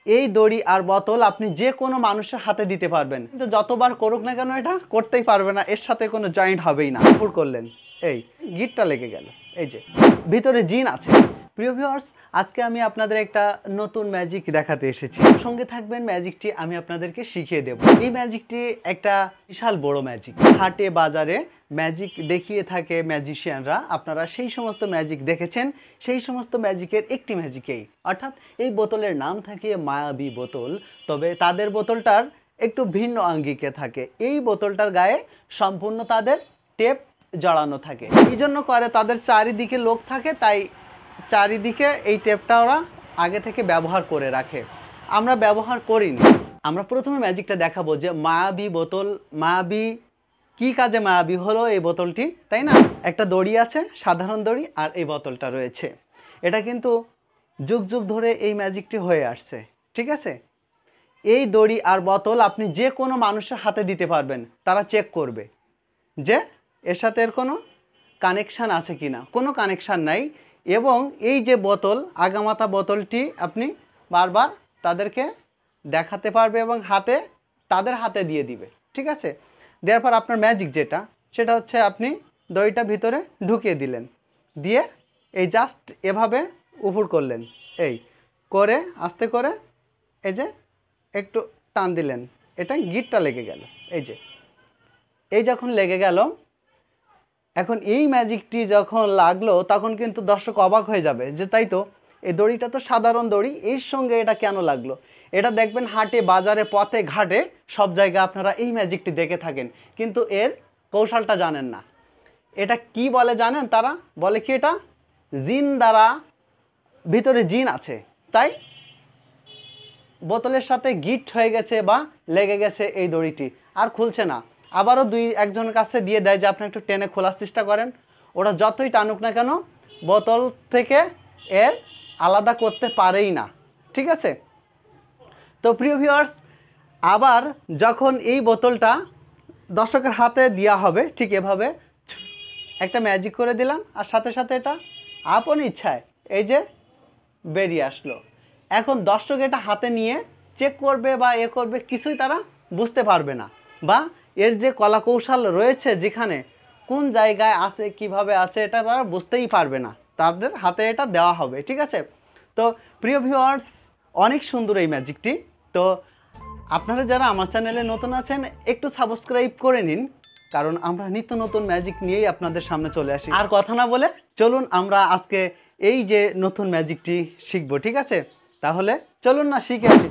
এই দড়ি আর বোতল আপনি যে কোনো মানুষের হাতে দিতে পারবেন, কিন্তু যতবার করুক না কেন এটা করতেই পারবে না, এর সাথে কোনো জয়েন্ট হবেই না। পুর করলেন, এই গিটটা লেগে গেল, এই যে ভিতরে জিন আছে। প্রিয় ভিউয়ার্স, আজকে আমি আপনাদের একটা নতুন ম্যাজিক দেখাতে এসেছি। সঙ্গে থাকবেন, ম্যাজিকটি আমি আপনাদেরকে শিখিয়ে দেব। এই ম্যাজিকটি একটা বিশাল বড় ম্যাজিক। হাটে বাজারে ম্যাজিক দেখিয়ে থাকে ম্যাজিশিয়ানরা, আপনারা সেই সমস্ত ম্যাজিক দেখেছেন। সেই সমস্ত ম্যাজিকের একটি ম্যাজিকেই, অর্থাৎ এই বোতলের নাম থাকে মায়াবী বোতল, তবে তাদের বোতলটার একটু ভিন্ন আঙ্গিকে থাকে। এই বোতলটার গায়ে সম্পূর্ণ তাদের টেপ জড়ানো থাকে, এই জন্য করে তাদের চারিদিকে লোক থাকে, তাই চারিদিকে এই টেপটা ওরা আগে থেকে ব্যবহার করে রাখে। আমরা ব্যবহার করিনি। আমরা প্রথমে ম্যাজিকটা দেখাবো যে মায়াবী বোতল, মায়াবী কি কাজে মায়াবী হলো এই বোতলটি, তাই না? একটা দড়ি আছে, সাধারণ দড়ি, আর এই বোতলটা রয়েছে। এটা কিন্তু যুগ যুগ ধরে এই ম্যাজিকটি হয়ে আসছে, ঠিক আছে? এই দড়ি আর বোতল আপনি যে কোনো মানুষের হাতে দিতে পারবেন, তারা চেক করবে যে এর সাথে এর কোনো কানেকশান আছে কি না। কোনো কানেকশান নাই। এবং এই যে বোতল, আগামাতা বোতলটি আপনি বারবার তাদেরকে দেখাতে পারবে এবং তাদের হাতে দিয়ে দিবে, ঠিক আছে? দেওয়ার পর আপনার ম্যাজিক যেটা, সেটা হচ্ছে আপনি দড়িটা ভিতরে ঢুকিয়ে দিলেন, দিয়ে এই জাস্ট এভাবে উপর করলেন, এই করে আস্তে করে এই যে একটু টান দিলেন, এটা গিটটা লেগে গেল। এই যখন লেগে গেল, এখন এই ম্যাজিকটি যখন লাগলো তখন কিন্তু দর্শক অবাক হয়ে যাবে যে তাই তো, এই দড়িটা তো সাধারণ দড়ি, এর সঙ্গে এটা কেন লাগলো? এটা দেখবেন হাটে বাজারে পথে ঘাটে সব জায়গায় আপনারা এই ম্যাজিকটি দেখে থাকেন, কিন্তু এর কৌশলটা জানেন না। এটা কি বলে জানেন? তারা বলে কি এটা জিন দ্বারা, ভিতরে জিন আছে, তাই বোতলের সাথে গিট হয়ে গেছে বা লেগে গেছে এই দড়িটি, আর খুলছে না। আবারও একজনের কাছে দিয়ে দেয় যে আপনি একটু টেনে খোলার চেষ্টা করেন। ওরা যতই টানুক না কেন বোতল থেকে এর আলাদা করতে পারেই না, ঠিক আছে? তো প্রিয় ভিউয়ার্স, আবার যখন এই বোতলটা দর্শকের হাতে দেওয়া হবে, ঠিক এভাবে একটা ম্যাজিক করে দিলাম, আর সাথে সাথে এটা আপন ইচ্ছায় এই যে বেরিয়ে আসলো। এখন দর্শক এটা হাতে নিয়ে চেক করবে বা করবে, কিছুই তারা বুঝতে পারবে না, বা এর যে কলা কৌশল রয়েছে যেখানে কোন জায়গায় আছে, কিভাবে আছে, এটা তারা বুঝতেই পারবে না। তাদের হাতে এটা দেওয়া হবে, ঠিক আছে? তো প্রিয় ভিউয়ার্স, অনেক সুন্দর এই ম্যাজিকটি। তো আপনারা যারা আমার চ্যানেলে নতুন আছেন, একটু সাবস্ক্রাইব করে নিন, কারণ আমরা নিত্য নতুন ম্যাজিক নিয়েই আপনাদের সামনে চলে আসি। আর কথা না বলে চলুন আমরা আজকে এই যে নতুন ম্যাজিকটি শিখবো, ঠিক আছে? তাহলে চলুন না শিখে আসি।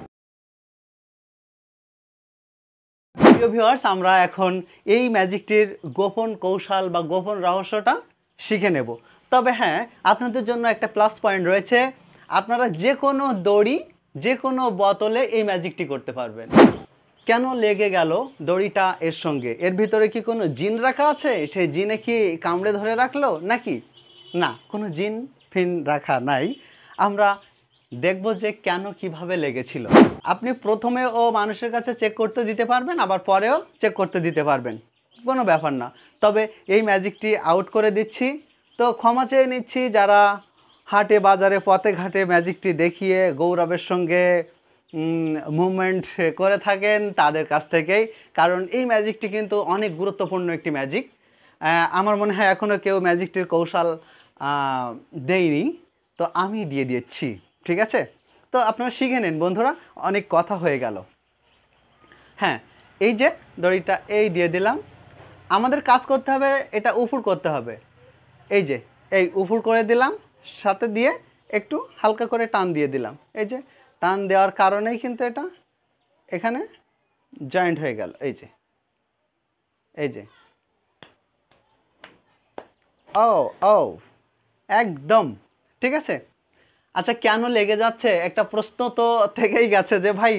প্রিয় ভিউয়ার্স, আমরা এখন এই ম্যাজিকটির গোপন কৌশল বা গোপন রহস্যটা শিখে নেব। তবে হ্যাঁ, আপনাদের জন্য একটা প্লাস পয়েন্ট রয়েছে, আপনারা যে কোনো দড়ি, যে কোনো বোতলে এই ম্যাজিকটি করতে পারবেন। কেন লেগে গেল দড়িটা এর সঙ্গে? এর ভিতরে কি কোনো জিন রাখা আছে? সেই জিনে কি কামড়ে ধরে রাখলো নাকি? না, কোনো জিন ফিন রাখা নাই। আমরা দেখব যে কেন, কিভাবে লেগেছিল। আপনি প্রথমেও মানুষের কাছে চেক করতে দিতে পারবেন, আবার পরেও চেক করতে দিতে পারবেন, কোনো ব্যাপার না। তবে এই ম্যাজিকটি আউট করে দিচ্ছি। তো ক্ষমা চেয়ে নিচ্ছি যারা হাটে বাজারে পথে ঘাটে ম্যাজিকটি দেখিয়ে গৌরবের সঙ্গে মুভমেন্ট করে থাকেন তাদের কাছ থেকেই, কারণ এই ম্যাজিকটি কিন্তু অনেক গুরুত্বপূর্ণ একটি ম্যাজিক। আমার মনে হয় এখনও কেউ ম্যাজিকটির কৌশল দেয়নি, তো আমি দিয়ে দিচ্ছি, ঠিক আছে? তো আপনারা শিখে নিন বন্ধুরা, অনেক কথা হয়ে গেল। হ্যাঁ, এই যে দড়িটা এই দিয়ে দিলাম, আমাদের কাজ করতে হবে, এটা উপুর করতে হবে। এই যে এই উপুর করে দিলাম, সাথে দিয়ে একটু হালকা করে টান দিয়ে দিলাম। এই যে টান দেওয়ার কারণেই কিন্তু এটা এখানে জয়েন্ট হয়ে গেল। এই যে ও ও একদম ঠিক আছে। আচ্ছা, কেন লেগে যাচ্ছে একটা প্রশ্ন তো থেকেই গেছে যে ভাই,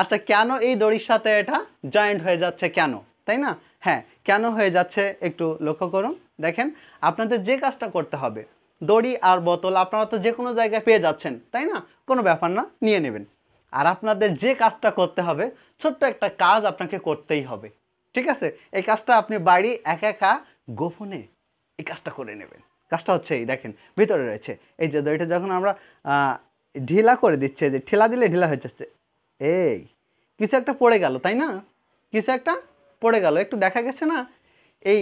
আচ্ছা কেন এই দড়ির সাথে এটা জয়েন্ট হয়ে যাচ্ছে, কেন, তাই না? হ্যাঁ, কেন হয়ে যাচ্ছে একটু লক্ষ্য করুন। দেখেন, আপনাদের যে কাজটা করতে হবে, দড়ি আর বোতল আপনারা তো যে কোনো জায়গায় পেয়ে যাচ্ছেন, তাই না? কোনো ব্যাপার না, নিয়ে নেবেন। আর আপনাদের যে কাজটা করতে হবে, ছোট্ট একটা কাজ আপনাকে করতেই হবে, ঠিক আছে? এই কাজটা আপনি বাড়ি একা একা গোপনে এই কাজটা করে নেবেন। কাজটা হচ্ছে এই দেখেন, ভিতরে রয়েছে এই যে দড়িটা, যখন আমরা ঢিলা করে দিচ্ছে, যে ঠেলা দিলে ঢিলা হয়ে যাচ্ছে। এই কিছু একটা পড়ে গেল, তাই না? কিছু একটা পড়ে গেল, একটু দেখা গেছে না? এই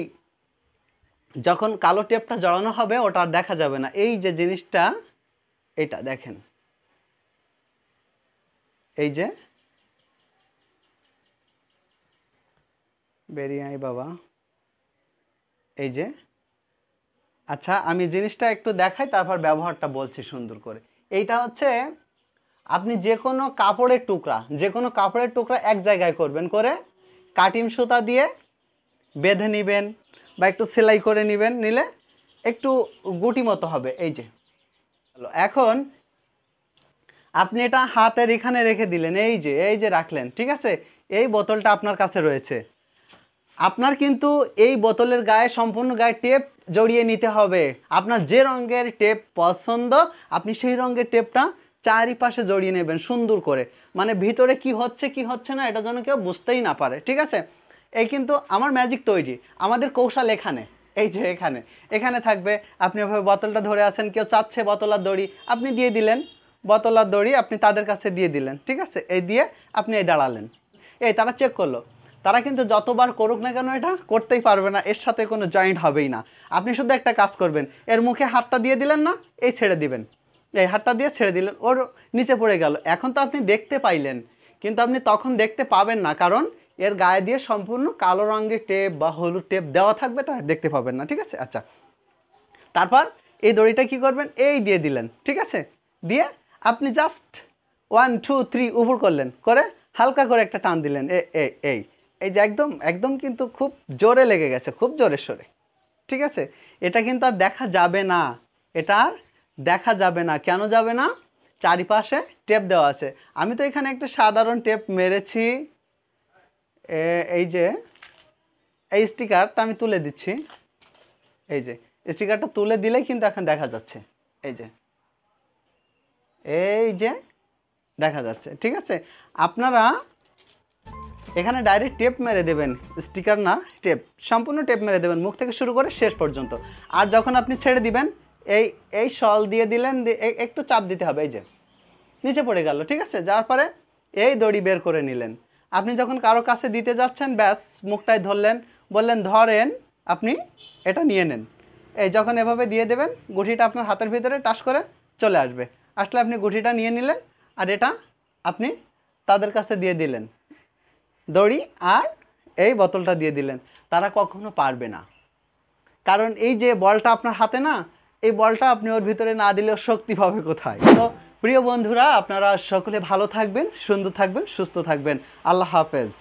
যখন কালো টেপটা জড়ানো হবে ওটা আর দেখা যাবে না। এই যে জিনিসটা, এটা দেখেন, এই যে বেরিয়ে আয় বাবা, এই যে। আচ্ছা, আমি জিনিসটা একটু দেখাই, তারপর ব্যবহারটা বলছি সুন্দর করে। এইটা হচ্ছে আপনি যে কোনো কাপড়ের টুকরা এক জায়গায় করবেন, করে কাটিং সুতা দিয়ে বেঁধে নেবেন বা একটু সেলাই করে নেবেন, নিলে একটু গুটি মতো হবে। এই যে এখন আপনি এটা হাতের এখানে রেখে দিলেন, এই যে রাখলেন, ঠিক আছে? এই বোতলটা আপনার কাছে রয়েছে। আপনার কিন্তু এই বোতলের গায়ে, সম্পূর্ণ গায়ে টেপ জড়িয়ে নিতে হবে। আপনার যে রঙের টেপ পছন্দ আপনি সেই রঙের টেপটা চারিপাশে জড়িয়ে নেবেন সুন্দর করে, মানে ভিতরে কি হচ্ছে না এটা যেন কেউ বুঝতেই না পারে, ঠিক আছে? এই কিন্তু আমার ম্যাজিক তৈরি, আমাদের কৌশল এখানে। এই যে এখানে থাকবে, আপনি ওভাবে বোতলটা ধরে আছেন, কেউ চাচ্ছে বোতলার দড়ি, আপনি দিয়ে দিলেন, বোতলার দড়ি আপনি তাদের কাছে দিয়ে দিলেন, ঠিক আছে? এই দিয়ে আপনি এই দাঁড়ালেন, এই তারা চেক করলো। তারা কিন্তু যতবার করুক না কেন এটা করতেই পারবে না, এর সাথে কোনো জয়েন্ট হবেই না। আপনি শুধু একটা কাজ করবেন, এর মুখে হাতটা দিয়ে দিলেন না, এই ছেড়ে দিবেন, এই হাতটা দিয়ে ছেড়ে দিলেন, ওর নিচে পড়ে গেল। এখন তো আপনি দেখতে পাইলেন, কিন্তু আপনি তখন দেখতে পাবেন না, কারণ এর গায়ে দিয়ে সম্পূর্ণ কালো রঙের টেপ বা হলুদ টেপ দেওয়া থাকবে, তা দেখতে পাবেন না, ঠিক আছে? আচ্ছা, তারপর এই দড়িটা কি করবেন, এই দিয়ে দিলেন, ঠিক আছে? দিয়ে আপনি জাস্ট 1 2 3 উপর করলেন, করে হালকা করে একটা টান দিলেন, এই এই যে একদম একদম কিন্তু খুব জোরে লেগে গেছে, খুব জোরে সরে, ঠিক আছে? এটা কিন্তু আর দেখা যাবে না, এটা আর দেখা যাবে না। কেন যাবে না? চারিপাশে টেপ দেওয়া আছে। আমি তো এখানে একটা সাধারণ টেপ মেরেছি, এই যে এই স্টিকারটা আমি তুলে দিচ্ছি, এই যে স্টিকারটা তুলে দিলেই কিন্তু এখন দেখা যাচ্ছে, এই যে দেখা যাচ্ছে, ঠিক আছে? আপনারা এখানে ডাইরেক্ট টেপ মেরে দেবেন, স্টিকার না, টেপ, সম্পূর্ণ টেপ মেরে দেবেন মুখ থেকে শুরু করে শেষ পর্যন্ত। আর যখন আপনি ছেড়ে দিবেন, এই শল দিয়ে দিলেন, একটু চাপ দিতে হবে, এই যে নিচে পড়ে গেল, ঠিক আছে? যাওয়ার পরে এই দড়ি বের করে নিলেন। আপনি যখন কারো কাছে দিতে যাচ্ছেন, ব্যাস মুখটায় ধরলেন, বললেন ধরেন, আপনি এটা নিয়ে নেন। এই যখন এভাবে দিয়ে দেবেন, গুঠিটা আপনার হাতের ভিতরে টাচ করে চলে আসবে, আসলে আপনি গুঠিটা নিয়ে নিলেন, আর এটা আপনি তাদের কাছে দিয়ে দিলেন, দড়ি আর এই বোতলটা দিয়ে দিলেন। তারা কখনো পারবে না, কারণ এই যে বলটা আপনার হাতে না, এই বলটা আপনি ওর ভিতরে না দিলেও শক্তি পাবে কোথায়? তো প্রিয় বন্ধুরা, আপনারা সকলে ভালো থাকবেন, সুন্দর থাকবেন, সুস্থ থাকবেন। আল্লাহ হাফেজ।